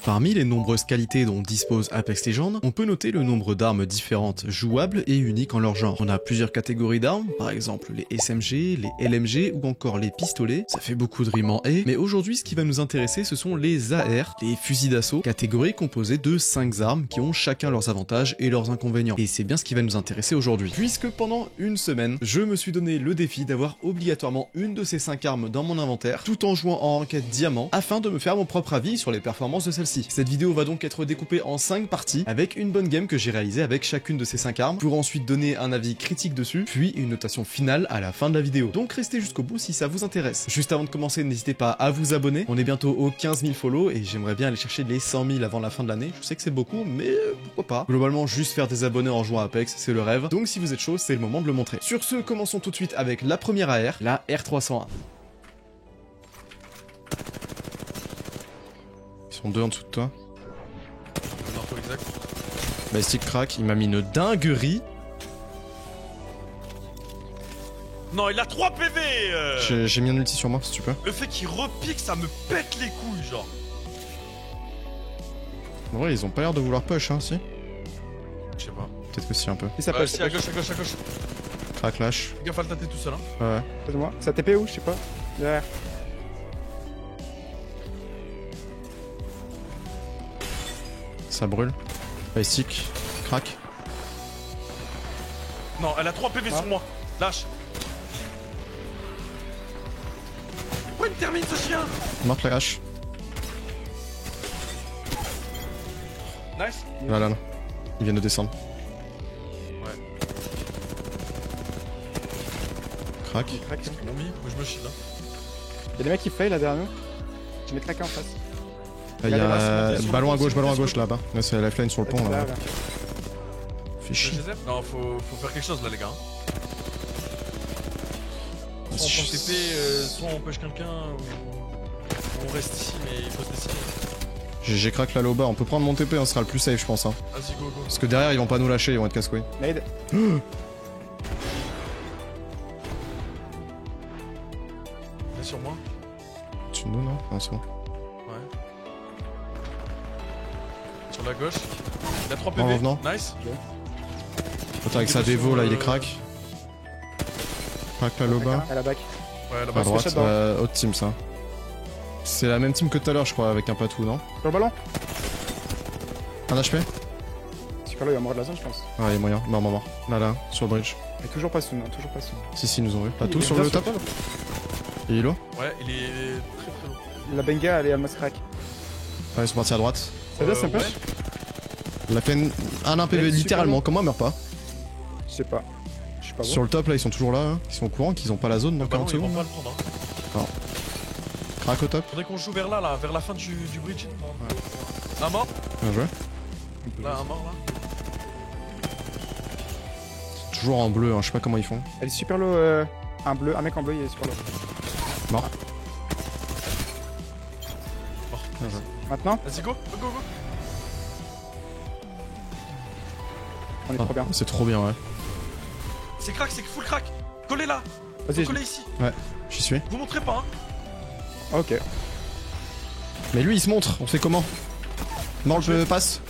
Parmi les nombreuses qualités dont dispose Apex Legends, on peut noter le nombre d'armes différentes, jouables et uniques en leur genre. On a plusieurs catégories d'armes, par exemple les SMG, les LMG ou encore les pistolets, ça fait beaucoup de rimes en et, mais aujourd'hui ce qui va nous intéresser ce sont les AR, les fusils d'assaut, catégorie composée de 5 armes qui ont chacun leurs avantages et leurs inconvénients. Et c'est bien ce qui va nous intéresser aujourd'hui, puisque pendant une semaine, je me suis donné le défi d'avoir obligatoirement une de ces 5 armes dans mon inventaire, tout en jouant en ranked diamant, afin de me faire mon propre avis sur les performances de celle-ci. Cette vidéo va donc être découpée en 5 parties, avec une bonne game que j'ai réalisée avec chacune de ces 5 armes, pour ensuite donner un avis critique dessus, puis une notation finale à la fin de la vidéo. Donc restez jusqu'au bout si ça vous intéresse. Juste avant de commencer, n'hésitez pas à vous abonner, on est bientôt aux 15 000 follow, et j'aimerais bien aller chercher les 100 000 avant la fin de l'année. Je sais que c'est beaucoup, mais pourquoi pas. Globalement, juste faire des abonnés en jouant à Apex, c'est le rêve, donc si vous êtes chaud, c'est le moment de le montrer. Sur ce, commençons tout de suite avec la première AR, la R301. Ils sont deux en dessous de toi. Exact. Ballistic crack, il m'a mis une dinguerie. Non, il a 3 PV J'ai mis un ulti sur moi si tu peux. Le fait qu'il repique, ça me pète les couilles, genre. En vrai, ils ont pas l'air de vouloir push, hein, si. Je sais pas. Peut-être que si, un peu. Et ça push. Si, à gauche, à gauche, à gauche. Crack lash. Fais gaffe à le tâter tout seul, hein. Ouais. Excuse-moi. Ça TP où? Je sais pas. Derrière. Ça brûle. Ballistic. Crack. Non, elle a 3 PV sur moi. Lâche. Pourquoi il me termine ce chien? Marque la hache. Nice. Là, là, là. Ils viennent de descendre. Ouais. Crack. Crack. Mon mi, moi je me chie là. Y'a des mecs qui fail là derrière nous. Je mets craqué en face. Il y a sur le ballon pont, à gauche sur le là-bas. Là, c'est la lifeline sur le pont là. Fais chier. Non, faut faire quelque chose là, les gars. Soit on prend TP, soit on push quelqu'un, ou on reste ici, mais il faut se décider. J'ai crack la low bas, on peut prendre mon TP, on sera le plus safe, je pense. Hein. Vas-y, go, go. Parce que derrière, ils vont pas nous lâcher, ils vont être casse-couilles. Nade. Viens sur moi. Tu nous, non? Non, c'est bon. Ouais. Sur la gauche. Il a 3 En PV. revenant. Nice. Attends, avec sa dévo là, il est crack. Crack la low bas. À la back. Ouais, À là-bas. droite, dedans. autre team ça. C'est la même team que tout à l'heure, je crois, avec un patou, non? Sur le ballon. Un HP? Super, là, il va mourir de la zone, je pense. Ah, il est moyen. Mort. Là, là, sur le bridge. Mais toujours pas sous, non, toujours pas sous. Si, ils nous ont vu. Patou Il est sur bien le top. Et il est low? Ouais, il est très lourd. La benga, elle est almost crack. Ouais, ils sont partis à droite. Ça doit, ça push? Il a fait un PV Ouais, littéralement, super comment elle meurt pas? Je sais pas. Je suis pas Sur bon. le top là, ils sont toujours là, hein. Ils sont au courant qu'ils ont pas la zone dans Le ballon, 40 ils vont secondes. pas le prendre, hein. Crack au top. Faudrait qu'on joue vers là, vers la fin du bridge. Un mort. Bien joué. Là, un mort, là. Toujours en bleu, hein. Je sais pas comment ils font. Elle est super low. Un mec en bleu, il est super low. Mort. Mort. Bien joué. Maintenant, Vas-y, go, go, go, go. on est Ah, trop bien. c'est trop bien, ouais. C'est crack, c'est full crack. Collez là. Vas-y, Collez ici. J'y suis. Vous montrez pas, hein. ok. Mais lui, il se montre. On fait comment? Mort le passe.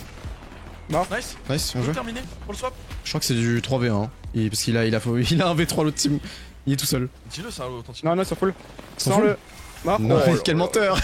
Nice. Nice, bien Vous joué. terminez pour le swap. Je crois que c'est du 3v1. Hein. Parce qu'il a un V3 l'autre team. Il est tout seul. Dis-le, ça, authentique. Non, sur full. Sans Sans full le. Mort. Non, Oh, quel menteur.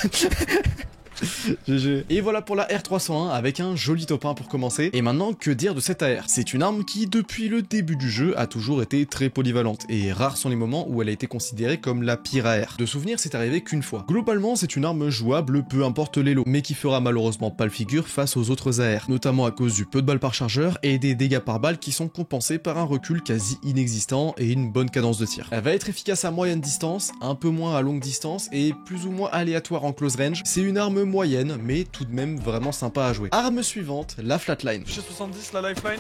GG. Et voilà pour la R301 avec un joli top 1 pour commencer. Et maintenant, que dire de cette AR? C'est une arme qui, depuis le début du jeu, a toujours été très polyvalente. Et rares sont les moments où elle a été considérée comme la pire AR. De souvenir, c'est arrivé qu'une fois. Globalement, c'est une arme jouable, peu importe les lots, mais qui fera malheureusement pas le figure face aux autres AR. Notamment à cause du peu de balles par chargeur et des dégâts par balle qui sont compensés par un recul quasi inexistant et une bonne cadence de tir. Elle va être efficace à moyenne distance, un peu moins à longue distance et plus ou moins aléatoire en close range. C'est une arme moyenne, mais tout de même vraiment sympa à jouer. Arme suivante, la flatline. Touché 70, la lifeline.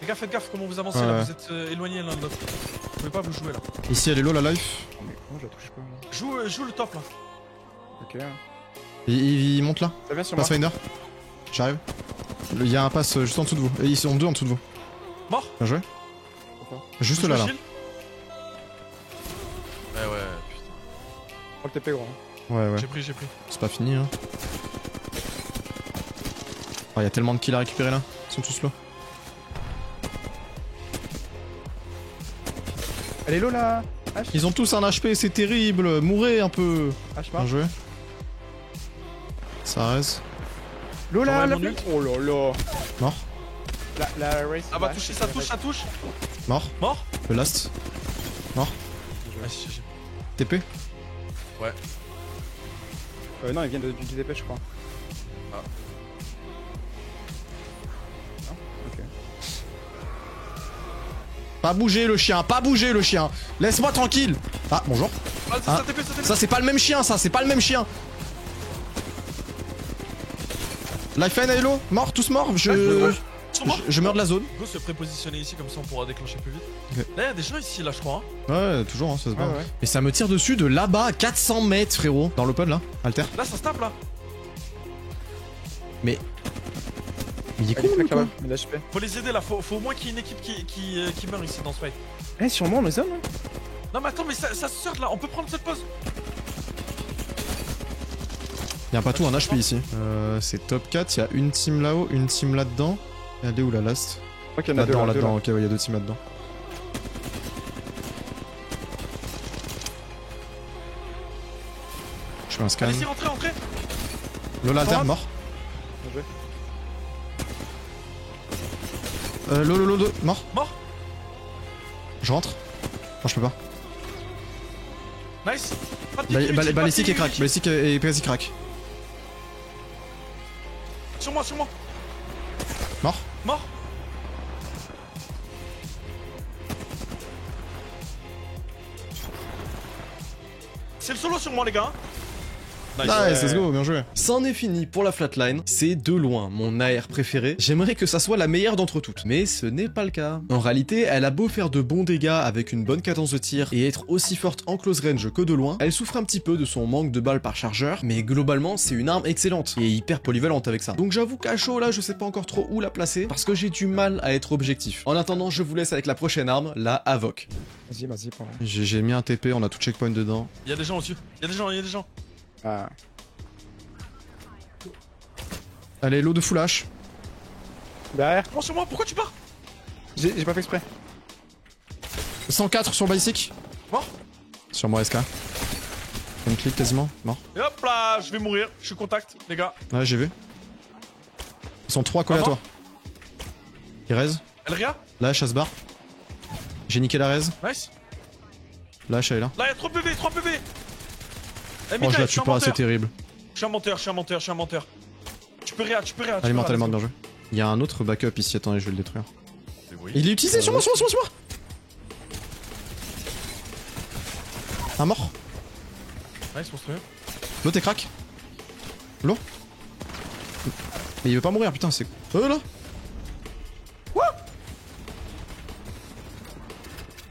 Faites gaffe comment vous avancez là, vous êtes éloignés l'un de l'autre. Vous pouvez pas vous jouer là. Ici, elle est low la life. Mais comment je la touche pas là? Joue le top là. Ok. Il monte là. Ça vient sur moi. Pathfinder. J'arrive. Il y a un pass juste en dessous de vous. Et ils sont deux en dessous de vous. Mort. Bien joué. Juste Bouge là le là. shield. Ouais, putain. Prends le TP, gros. Ouais, ouais. J'ai pris. C'est pas fini, hein. Oh, y a tellement de kills à récupérer là. Ils sont tous là. Elle est low là. H. Ils ont tous un HP, c'est terrible. Mourrez un peu. H Bien marche. joué. Ça reste. Low là, J'envoie la mon flèche. ult. Oh là là. Mort. La race. Ah bah toucher, ça touche. Mort. Mort. Le last. Mort. Ah si, si. TP. Ouais. Non, ils viennent du DP, je crois. Ah. Non. Ok. Pas bouger le chien, pas bouger le chien. Laisse-moi tranquille. Ah, bonjour. Ah, Ah. ça TP. Ça c'est pas le même chien, ça c'est pas le même chien. Life and Hello, mort, tous morts. Je meurs de la zone. Go se prépositionner ici comme ça on pourra déclencher plus vite. Ok. Là y'a des gens ici là je crois. Hein. Ouais, toujours, hein, ça se bat. Ouais, ouais. Et ça me tire dessus de là-bas, 400 mètres, frérot. Dans l'open là, Alter. Là ça se tape là. Mais il est Elle est con, très lui, quoi. là, mais l'HP. Faut les aider là, faut au moins qu'il y ait une équipe qui meurt ici dans ce fight. Eh, sûrement, on est zone. Non mais attends mais ça se sort là, on peut prendre cette pause. Y'a pas tout un HP ici. C'est top 4, y'a une team là-haut, une team là-dedans. Elle est où la last? Je crois qu'il y en a deux Là-dedans, là. là-dedans, ok, ouais, y'a deux teams là-dedans. Je fais un scan. Allez-y rentrez. Lola Alter, Forward. mort. Bien joué. Lolo, mort. Mort. Je rentre. Non, je peux pas. Nice. Pas de pique, pas de Balistique pique, et crack, balistique et quasi crack. Sur moi. Mort. Mort. C'est le solo sur moi les gars. Nice. Nice, let's go, bien joué. C'en est fini pour la flatline. C'est de loin mon AR préféré. J'aimerais que ça soit la meilleure d'entre toutes, mais ce n'est pas le cas. En réalité, elle a beau faire de bons dégâts avec une bonne cadence de tir et être aussi forte en close range que de loin, elle souffre un petit peu de son manque de balles par chargeur, mais globalement, c'est une arme excellente et hyper polyvalente avec ça. Donc j'avoue qu'à chaud là, je sais pas encore trop où la placer parce que j'ai du mal à être objectif. En attendant, je vous laisse avec la prochaine arme, la Avoc. Vas-y, prends. J'ai mis un TP, on a tout checkpoint dedans. Il y a des gens au-dessus. Il y a des gens. Ah. Allez, lot de full H. Derrière. Prends sur moi, pourquoi tu pars? J'ai pas fait exprès. 104 sur le balistique. Mort. Sur moi SK. Une click quasiment, mort. Et hop là, je vais mourir. Je suis contact, les gars. Ouais, j'ai vu. Ils sont 3 collés à toi. Il raise. Elle ria. La hache, elle se barre. J'ai niqué la raise. Nice. La hache, elle est là. Là, il y a 3 PV. Eh, Oh, Mika, je la suis tue un pas, menteur. c'est terrible. Je suis un menteur. Tu peux réa. Elle est morte, bien joué. Il y a un autre backup ici, attendez, je vais le détruire. Oui. Il est utilisé sur moi. Un mort. Nice, monstrueux. L'autre est crack. L'eau. Mais il veut pas mourir, putain, c'est. Là.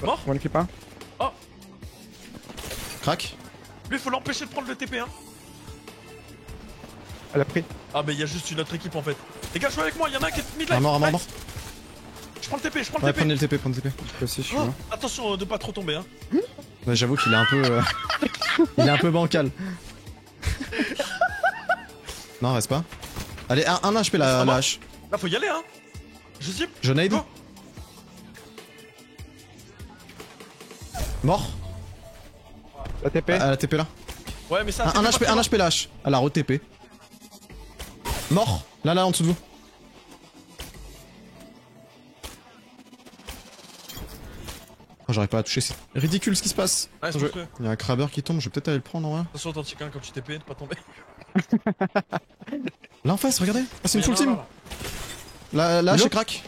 Mort. One clip 1. Oh, Crack. lui, faut l'empêcher de prendre le TP, hein. Elle a pris. Ah, mais il y a juste une autre équipe en fait. Les gars, jouez avec moi, il y en a un qui est mid Un mort. Je prends le TP, Ouais, prenez le TP, prenez le TP. Je aussi, je suis Oh, là. attention de pas trop tomber, hein. Ouais, j'avoue qu'il est un peu. Il est un peu bancal. Non, reste pas. Allez, un HP la hache. Là, faut y aller, hein. Je zip. Je nade. Go. Mort. La TP. La TP là. Ouais, mais ça. Un HP la hache. Elle a re-TP. Mort. Là, en dessous de vous. Oh, j'arrive pas à toucher, c'est ridicule ce qui se passe. Ouais, c'est monstrueux. Il y a un crabber qui tombe, je vais peut-être aller le prendre en vrai. Attention, authentique, hein, quand tu TP, ne pas tomber. Là en face, regardez. Ah, c'est une full Non, team. non, non. La hache est crack.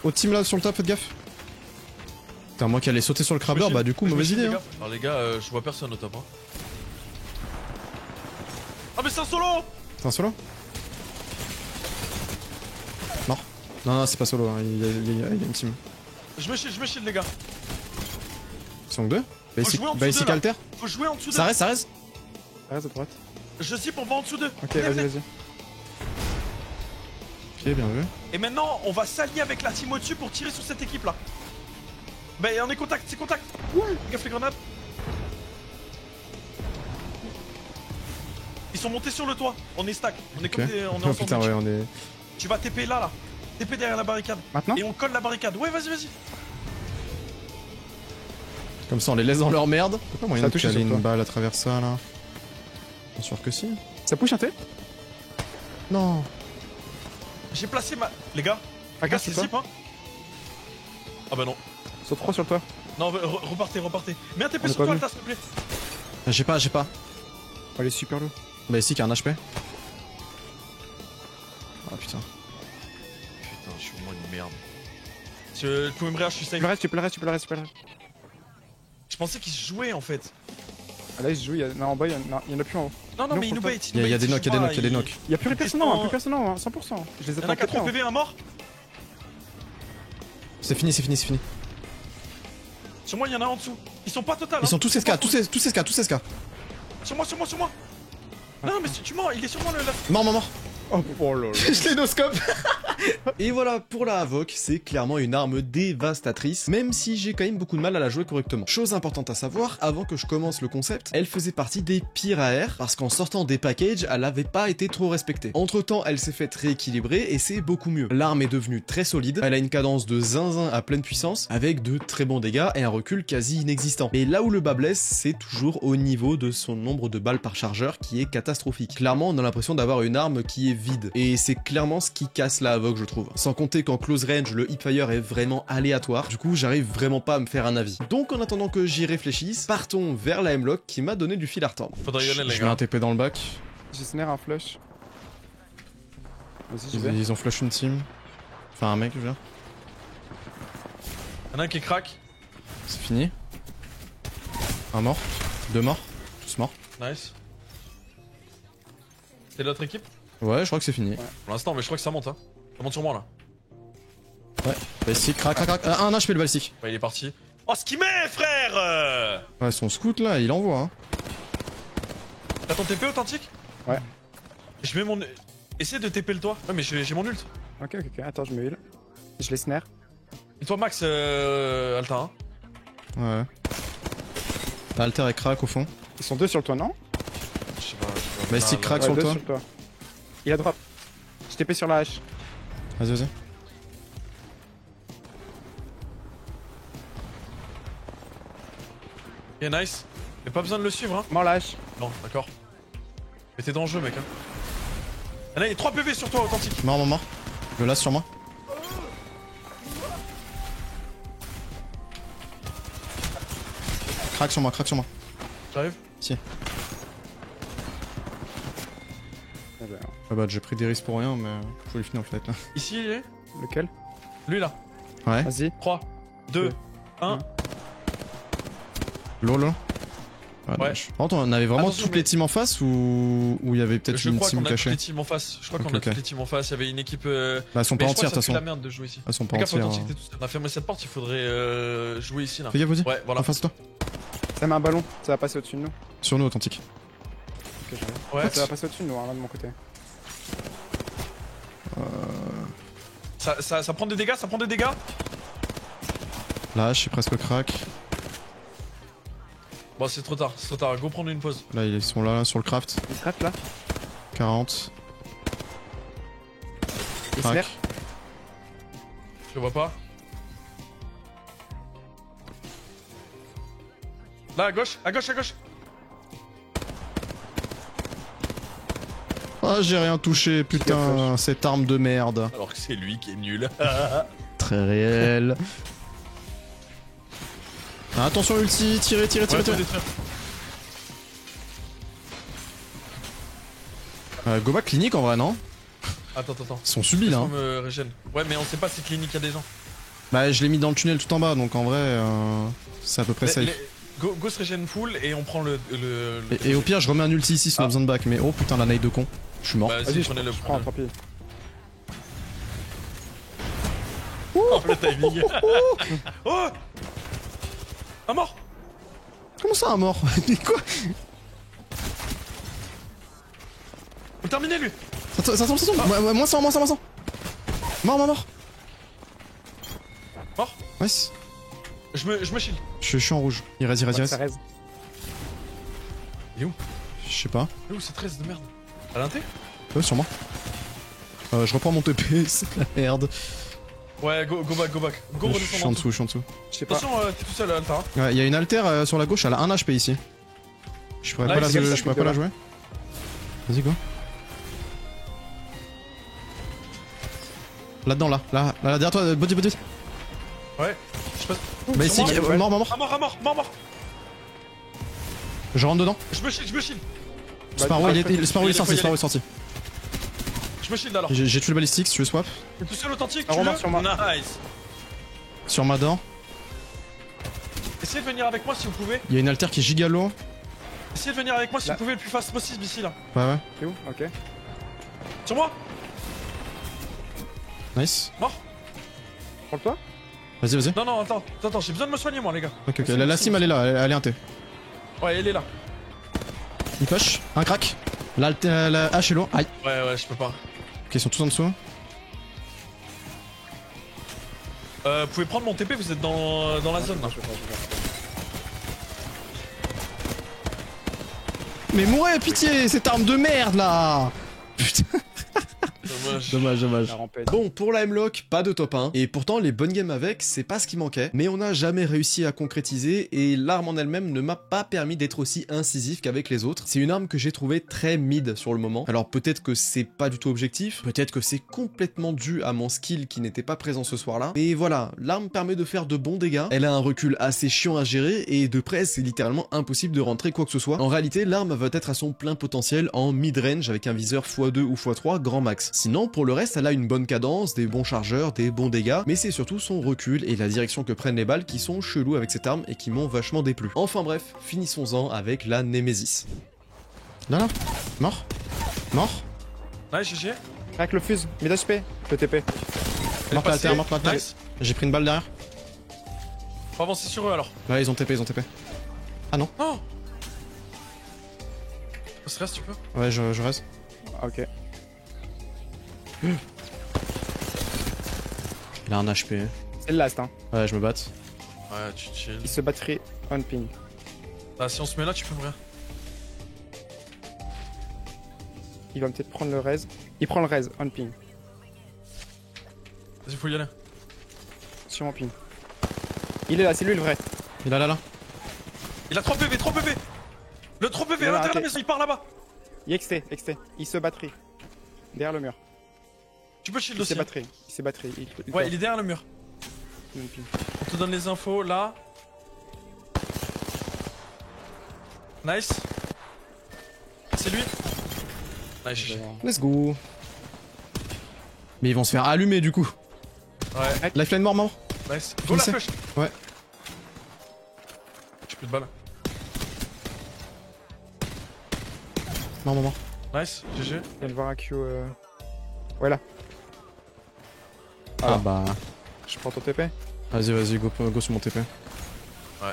Au team là sur le top, faites gaffe. Putain, moi qui allais sauter sur le crabber, bah du coup, mauvaise idée. Hein. Alors, les gars, je vois personne au top, hein. Ah, mais c'est un solo. C'est un solo. Mort. Non, c'est pas solo, hein. Il y a une team. Je me shield, les gars. Ils sont deux. jouer en dessous Basic d'eux, là. alter. Faut jouer en dessous d'eux. Ça reste. Reste à droite. Je zip, on va en dessous d'eux. Ok, Venez, vas-y. Ok, bien vu. Et maintenant, on va s'allier avec la team au-dessus pour tirer sur cette équipe-là. Bah, on est contact, c'est contact. Gaffe les grenades. sont montés sur le toit. On est stack. On est Ok. comme des. On est Oh ensemble. putain, ouais, on est. Tu vas TP là. TP derrière la barricade. Maintenant? Et on colle la barricade. Ouais, vas-y. Comme ça, on les laisse dans leur merde. Y'a pas moyen Ça a de touché caler sur une toi. balle à travers ça là. Bien sûr que si. Ça push un T? Non. J'ai placé ma. Les gars, Ah, c'est c'est toi? zip, hein. Ah bah non. Sur 3 sur toi. Non, repartez. Mets un TP On est sur pas toi, venu. Alta, s'il te plaît. J'ai pas. Oh, il est super lourd. Bah, ici, qu'il y a un HP. Ah putain. Putain, je suis vraiment une merde. Tu pouvais me réagir, je suis safe. Tu peux le reste. Je pensais qu'il se jouait en fait. Ah, là, il se joue, non, en bas, il y en a plus en haut. Non, Non, mais il nous pour bait. Il y a des knocks, il y a des knocks. Il y a plus personne Ils en haut, sont- plus personne en haut, 100%. Je les Il y en attends a 4 en PV, un mort. C'est fini. Sur moi, il y en a un en dessous. Ils sont pas total. Ils sont tous SK, tous SK. Sur moi. Non, mais tu mens, il est sur moi le là. Mort. Oh là là. Je l'ai noscope. Et voilà, pour la Havok, c'est clairement une arme dévastatrice, même si j'ai quand même beaucoup de mal à la jouer correctement. Chose importante à savoir, avant que je commence le concept, elle faisait partie des pires AR, parce qu'en sortant des packages, elle avait pas été trop respectée. Entre temps, elle s'est faite rééquilibrer et c'est beaucoup mieux. L'arme est devenue très solide, elle a une cadence de zinzin à pleine puissance, avec de très bons dégâts et un recul quasi inexistant. Mais là où le bas blesse, c'est toujours au niveau de son nombre de balles par chargeur qui est catastrophique. Clairement, on a l'impression d'avoir une arme qui est vide, et c'est clairement ce qui casse la Havok, je trouve. Sans compter qu'en close range, le hipfire est vraiment aléatoire, du coup j'arrive vraiment pas à me faire un avis. Donc en attendant que j'y réfléchisse, partons vers la Hemlock qui m'a donné du fil à retordre. Faudrait y aller, les Je mets un gars. TP dans le bac. J'ai snare un flush. Vas-y, j'y vais. Ils ont flush une team. Enfin un mec, je veux dire. Il y en a un qui craque. C'est fini. Un mort. Deux morts. Tous morts. Nice. C'est l'autre équipe? Ouais, je crois que c'est fini. Pour l'instant, mais je crois que ça monte, hein. Ça monte sur moi là. Balistique, crac. Un HP le balistique. Ouais, il est parti. Oh, ce qu'il met, frère. Ouais, son scout là, il envoie. Hein. T'as ton TP authentique? Ouais. Je mets mon. Essaye de TP le toit. Ouais, mais j'ai mon ult. Ok, attends, je me heal. Je les snare. Et toi, Max, Alta, hein. Ouais. Alter et crack au fond. Ils sont deux sur le toit, non? Je sais pas. Balistique crack Ouais, sur le deux toit. sur le toit. Il a drop. Je TP sur la hache. Vas-y. Ok, nice. Y'a pas besoin de le suivre, hein. Mort la hache. Non, d'accord. Mais t'es dans le jeu, mec, hein. Ah, là, il y a 3 PV sur toi, authentique. Mort. Je le laisse sur moi. Crack sur moi. J'arrive. Si. Eh ben, Ah bah j'ai pris des risques pour rien, mais je voulais finir en fait là. Ici, il est. lequel? Lui, là. Ouais. Vas-y. 3, 2, 1. Lolo. Ah, Ouais. dommage. Par contre, on avait vraiment Attention, toutes mais- les teams en face ou il y avait peut-être Je une crois team qu'on a toutes cachée? les teams en face. Je crois Ok, qu'on a ok. toutes les teams en face. Il y avait une équipe. Bah elles sont Mais pas je crois entières de que toute ça pue la façon. merde de jouer ici. Elles sont pas Fais gaffe, entières. authentique, t'es tout seul. On a fermé cette porte, il faudrait jouer ici là. Fais gaffe, vas-y. Ouais, voilà. En face de toi. Ça met un ballon. Ça va passer au-dessus de nous. Sur nous, authentique. Ok, j'arrive. Ouais, Ça va passer au-dessus de nous, hein, là de mon côté. ça prend des dégâts, ça prend des dégâts. Là, je suis presque crack. Bon, c'est trop tard, Go prendre une pause. Là, ils sont là sur le craft. Il se rate là. 40. Il Crack. snare. Je le vois pas. Là, à gauche. Ah, j'ai rien touché, putain, cette arme de merde. Alors que c'est lui qui est nul. Très réel. Ah, attention, ulti, tirez. Ouais, faut détruire. Go back clinique en vrai, non? Attends. Ils sont subis là. On Hein. me régène. Ouais, mais on sait pas si clinique y a des gens. Bah, je l'ai mis dans le tunnel tout en bas, donc en vrai, c'est à peu près safe. Go se régène full et on prend le. Et au pire, je remets un ulti ici si on a Ah. besoin de back. Mais oh putain, la nade de con. Je suis mort. Bah, Vas-y, vas-y, je prenez-le. prends, tant pis. Oh, le timing. Oh, un mort. Comment ça, un mort? Mais quoi? Faut le terminer lui. Ça tombe. Moins 100. Mort. Mort. Nice. Je me shield. Je suis en rouge. Il reste. Ouais, ça reste. Il est où? Je sais pas. Il est où c'est 13 de merde? À l'inté? Ouais, sur moi. Je reprends mon TP, c'est la merde. Ouais, go back, go back. Go Je redescends suis en dessous, je suis en dessous. Je sais pas. Attention, t'es tout seul à l'altar. Ouais, il y a une alter sur la gauche, elle a 1 HP ici. Je pourrais Ah, pas, la, c'est comme ça, je pourrais pas la jouer. Vas-y, go. Là-dedans, là, derrière toi, body. Ouais, je passe. Bah ici, Sur moi. mort. À mort. Je rentre dedans. Je me shield. Sparrow, il est faut y sorti, aller. Sparrow est sorti. Je me shield alors. J'ai tué le balistique, si tu veux swap. T'es tout seul authentique, Un tu roman veux? sur moi. Nice. Sur Mador. Essayez de venir avec moi si vous pouvez. Il y a une alter qui est giga low. Essayez de venir avec moi si Là. vous pouvez le plus fast possible ici là. Ouais. C'est où? Ok. Sur moi. Nice. Mort. Prends-le-toi. Vas-y. Non, attends, j'ai besoin de me soigner moi les gars. Ok. La sim, elle est là, elle est inté. Ouais, elle est là. Il push, un crack. La hache est low. Aïe. Ouais, je peux pas. Ok, ils sont tous en dessous. Vous pouvez prendre mon TP, vous êtes dans la zone là. Je peux pas. Mais mourez, pitié, cette arme de merde là. Putain. Dommage. La rampette. Bon, pour la M-Lock, pas de top 1, et pourtant les bonnes games avec, c'est pas ce qui manquait, mais on n'a jamais réussi à concrétiser, et l'arme en elle-même ne m'a pas permis d'être aussi incisif qu'avec les autres. C'est une arme que j'ai trouvée très mid sur le moment, alors peut-être que c'est pas du tout objectif, peut-être que c'est complètement dû à mon skill qui n'était pas présent ce soir-là, mais voilà, l'arme permet de faire de bons dégâts, elle a un recul assez chiant à gérer, et de près c'est littéralement impossible de rentrer quoi que ce soit. En réalité, l'arme va être à son plein potentiel en mid-range avec un viseur x2 ou x3 grand max. Sinon, pour le reste, elle a une bonne cadence, des bons chargeurs, des bons dégâts, mais c'est surtout son recul et la direction que prennent les balles qui sont chelous avec cette arme et qui m'ont vachement déplu. Enfin bref, finissons-en avec la Nemesis. Là, mort. Nice, GG. Avec le fuse. Mid HP. Le TP. Mort la terre. Nice. J'ai pris une balle derrière. Faut avancer sur eux alors. Ouais, ils ont TP. Non. Stress, tu peux. Ouais, je reste. Ah, ok. Il a un HP. C'est le last, hein. Ouais, je me batte. Ouais, tu chill. Il se battrait on ping. Ah, si on se met là, tu peux mourir. Il va peut-être prendre le raise. Il prend le raise on ping. Vas-y, faut y aller. Sur mon ping. Il est là, c'est lui le vrai. Il est là. Il a 3 PV. Le 3 PV Il à a l'intérieur de raté. la maison, il part là-bas. Il est XT. Il se battrait. Derrière le mur. Tu peux shield Il aussi. s'est battré. Ouais, il est derrière le mur. On ping. On te donne les infos là. Nice. C'est lui. Nice, GG. Let's go. Mais ils vont se faire allumer du coup. Ouais, Lifeline mort. nice. Go la Finissez. flush. Ouais. J'ai plus de balles. Mort. Nice, GG. Il y a le Varakio. Ouais, là. Ah bah. Je prends ton TP. Vas-y, go sur mon TP. Ouais.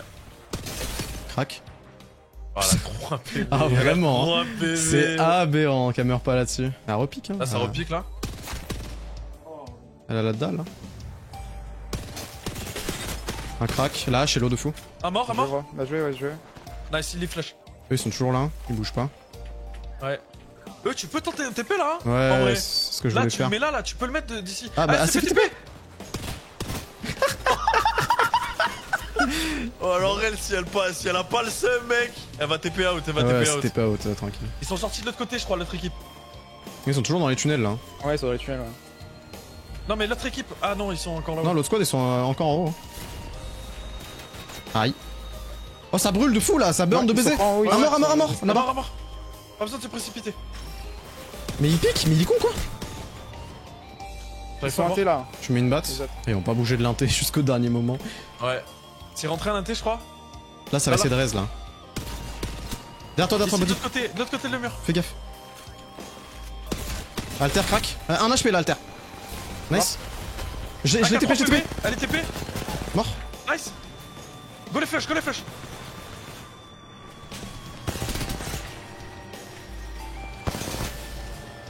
Crack. Voilà, 3 PV. Ah, vraiment, 3 PV. C'est aberrant qu'elle meurt pas là-dessus. Elle repique, hein. Là, ça Ah. repique là. Elle a la dalle, hein. Un crack. La hache est l'eau de fou. Ah, mort. Bah, jouer. Nice, il les flash. Eux, ils sont toujours là, hein. Ils bougent pas. Ouais. Tu peux tenter un TP là, hein. En Ouais, vrai. c'est ce que je Là, voulais tu faire. le mets là, tu peux le mettre d'ici. Ah, bah, c'est TP. Oh, alors elle, si elle a pas le seum, mec, elle va TP out, Ouais, TP out. c'était pas haute, tranquille. Ils sont sortis de l'autre côté, je crois, l'autre équipe. Ils sont toujours dans les tunnels, là. Ouais, ça doit être tunnel, ouais. Non, mais l'autre équipe. Ah non, ils sont encore là-haut. Non, l'autre squad, ils sont encore en haut. hein. Aïe. Oh, ça brûle de fou, là. Ça burn de il se baiser. prend, oui. À mort. À Là-bas. mort. Pas besoin de se précipiter. Mais il pique, mais il est con, quoi. Ils sont hantés là. Je mets une batte. Les autres. Ils vont pas bouger de l'inté jusqu'au dernier moment. Ouais. C'est rentré à l'inté, je crois. Là, ça va essayer de raise, là. Derrière toi, Ici, de Buddy. l'autre côté de le mur. Fais gaffe. Alter crack. Un HP là, Alter. Nice. Je l'ai TP, je l'ai TP. Elle est TP. Mort. Nice. Go les flush.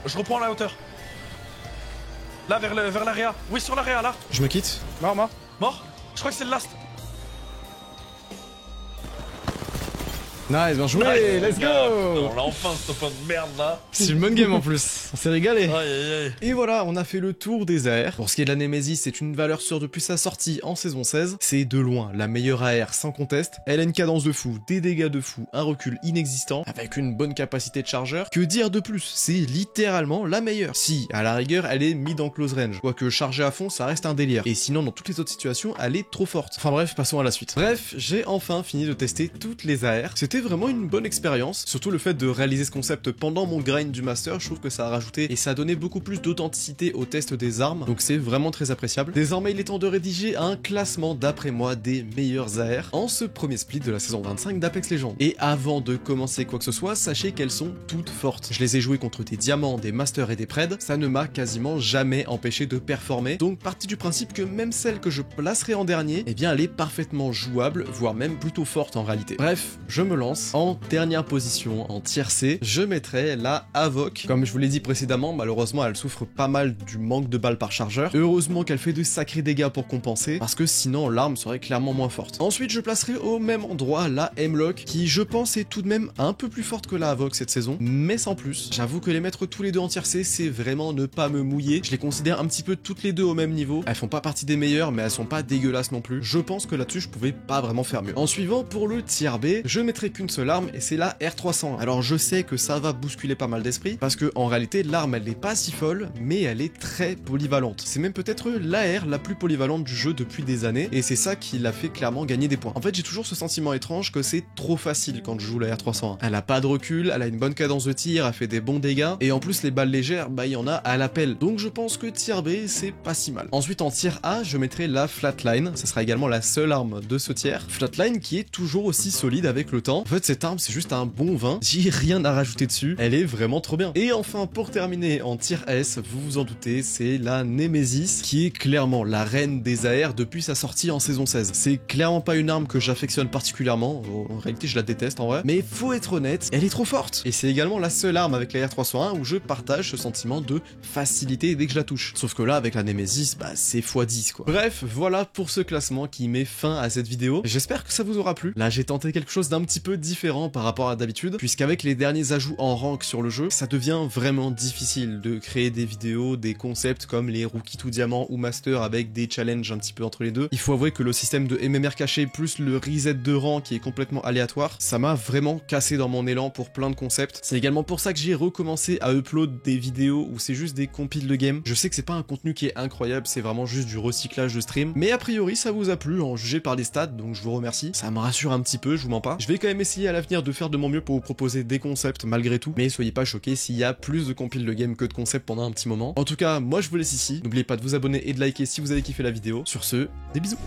Je reprends la hauteur. Là, vers l'area. Oui, sur l'area, là. Je me quitte. Mort. Mort. Je crois que c'est le last. Nice, bien joué, Nice, let's gars. go. On l'a enfin ce point de merde là. C'est une bonne game en plus, on s'est régalé. Aïe aïe aïe. Et voilà, on a fait le tour des AR. Pour ce qui est de la Nemesis, c'est une valeur sûre depuis sa sortie en saison 16. C'est de loin la meilleure AR sans conteste. Elle a une cadence de fou, des dégâts de fou, un recul inexistant, avec une bonne capacité de chargeur. Que dire de plus? C'est littéralement la meilleure. Si, à la rigueur, elle est mise en close range. Quoique charger à fond, ça reste un délire. Et sinon, dans toutes les autres situations, elle est trop forte. Enfin bref, passons à la suite. Bref, j'ai enfin fini de tester toutes les AR. C'était vraiment une bonne expérience. Surtout le fait de réaliser ce concept pendant mon grind du master, je trouve que ça a rajouté et ça a donné beaucoup plus d'authenticité au test des armes. Donc c'est vraiment très appréciable. Désormais, il est temps de rédiger un classement d'après moi des meilleures AR en ce premier split de la saison 25 d'Apex Legends. Et avant de commencer quoi que ce soit, sachez qu'elles sont toutes fortes. Je les ai jouées contre des diamants, des masters et des preds. Ça ne m'a quasiment jamais empêché de performer. Donc partie du principe que même celle que je placerai en dernier, eh bien elle est parfaitement jouable, voire même plutôt forte en réalité. Bref, je me lance. En dernière position, en tier C, je mettrai la Avoc. Comme je vous l'ai dit précédemment, malheureusement elle souffre pas mal du manque de balles par chargeur. Heureusement qu'elle fait de sacrés dégâts pour compenser, parce que sinon l'arme serait clairement moins forte. Ensuite, je placerai au même endroit la Hemlock, qui je pense est tout de même un peu plus forte que la Avoc cette saison, mais sans plus. J'avoue que les mettre tous les deux en tier C, c'est vraiment ne pas me mouiller. Je les considère un petit peu toutes les deux au même niveau. Elles font pas partie des meilleures, mais elles sont pas dégueulasses non plus. Je pense que là-dessus, je pouvais pas vraiment faire mieux. En suivant, pour le tier B, je mettrai qu'une seule arme, et c'est la R300. Alors je sais que ça va bousculer pas mal d'esprit, parce que en réalité, l'arme, elle n'est pas si folle, mais elle est très polyvalente. C'est même peut-être l'AR la plus polyvalente du jeu depuis des années, et c'est ça qui l'a fait clairement gagner des points. En fait, j'ai toujours ce sentiment étrange que c'est trop facile quand je joue la R301. Elle a pas de recul, elle a une bonne cadence de tir, elle fait des bons dégâts, et en plus les balles légères, bah il y en a à l'appel. Donc je pense que tier B, c'est pas si mal. Ensuite, en tier A, je mettrai la Flatline. Ça sera également la seule arme de ce tiers. Flatline qui est toujours aussi solide avec le temps. En fait, cette arme, c'est juste un bon vin. J'ai rien à rajouter dessus. Elle est vraiment trop bien. Et enfin, pour terminer en tier S, vous vous en doutez, c'est la Nemesis, qui est clairement la reine des AR depuis sa sortie en saison 16. C'est clairement pas une arme que j'affectionne particulièrement. En réalité, je la déteste en vrai. Mais faut être honnête, elle est trop forte. Et c'est également la seule arme avec la R301 où je partage ce sentiment de facilité dès que je la touche. Sauf que là, avec la Nemesis, bah c'est x10 quoi. Bref, voilà pour ce classement qui met fin à cette vidéo. J'espère que ça vous aura plu. Là, j'ai tenté quelque chose d'un petit peu différent par rapport à d'habitude, puisqu'avec les derniers ajouts en rank sur le jeu, ça devient vraiment difficile de créer des vidéos, des concepts comme les rookies tout diamant ou master avec des challenges un petit peu entre les deux. Il faut avouer que le système de MMR caché plus le reset de rang qui est complètement aléatoire, ça m'a vraiment cassé dans mon élan pour plein de concepts. C'est également pour ça que j'ai recommencé à upload des vidéos où c'est juste des compiles de game. Je sais que c'est pas un contenu qui est incroyable, c'est vraiment juste du recyclage de stream, mais a priori ça vous a plu en jugé par les stats, donc je vous remercie. Ça me rassure un petit peu, je vous mens pas. Je vais quand même essayer à l'avenir de faire de mon mieux pour vous proposer des concepts malgré tout, mais soyez pas choqués s'il y a plus de compiles de game que de concepts pendant un petit moment. En tout cas, moi je vous laisse ici. N'oubliez pas de vous abonner et de liker si vous avez kiffé la vidéo. Sur ce, des bisous.